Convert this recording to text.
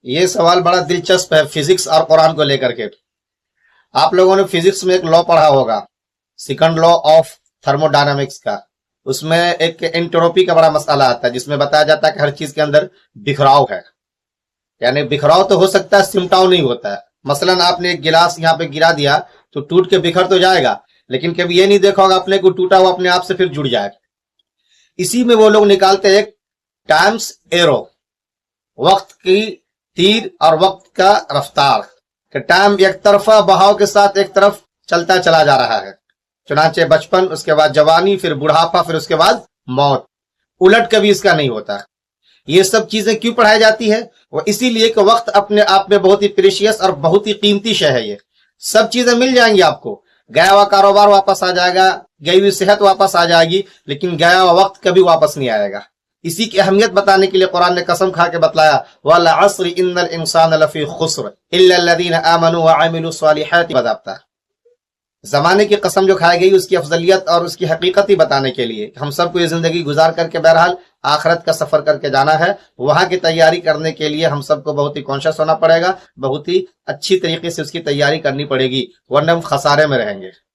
یہ سوال بڑا دلچسپ ہے فزکس اور قرآن کو لے کر کے. آپ لوگوں نے فزکس میں ایک لا پڑھا ہوگا، second law of thermo dynamics کا. اس میں ایک انٹروپی کا بڑا مسئلہ آتا ہے، جس میں بتایا جاتا ہے کہ ہر چیز کے اندر بکھراؤ ہے. یعنی بکھراؤ تو ہو سکتا ہے، سمٹاؤ نہیں ہوتا ہے. مثلا آپ نے ایک گلاس یہاں پہ گرا دیا تو ٹوٹ کے بکھر تو جائے گا، لیکن کبھی یہ نہیں دیکھا ہوگا اپنے کو ٹوٹا ہوا اپنے آپ سے پھر جڑ جائے. اسی میں وہ لوگ نکالتے ایک ٹائمز ایرو، وقت کی تیر اور وقت کا رفتار، کہ ٹائم ایک طرفہ بہاؤ کے ساتھ ایک طرف چلتا چلا جا رہا ہے. چنانچہ بچپن، اس کے بعد جوانی، پھر بڑھاپا، پھر اس کے بعد موت. الٹ کبھی اس کا نہیں ہوتا. یہ سب چیزیں کیوں پڑھائی جاتی ہے؟ وہ اسی لیے کہ وقت اپنے آپ میں بہت ہی پریشیس اور بہت ہی قیمتی شے ہے. یہ سب چیزیں مل جائیں گی آپ کو، گیا ہوا کاروبار واپس آ جائے گا، گئی ہوئی صحت واپس آ جائے گی، لیکن گیا ہوا وقت کبھی واپس نہیں آئے گا. اسی کی اہمیت بتانے کے لیے قرآن نے قسم کھا کے بتلایا وَالْعَصْرِ إِنَّ الْإِنسَانَ لَفِي خُسْرٍ إِلَّا الَّذِينَ آمَنُوا وَعَمِلُوا الصَّالِحَاتِ. بتاتا ہے زمانے کی قسم جو کھائی گئی، اس کی افضلیت اور اس کی حقیقت ہی بتانے کے لیے. ہم سب کو یہ زندگی گزار کر کے بہرحال آخرت کا سفر کر کے جانا ہے. وہاں کی تیاری کرنے کے لیے ہم سب کو بہت ہی کانشیس ہونا پڑے گا، بہت ہی اچھی طریقے سے اس کی تیاری کرنی پڑے گی، ورنہ ہم خسارے میں رہیں گے.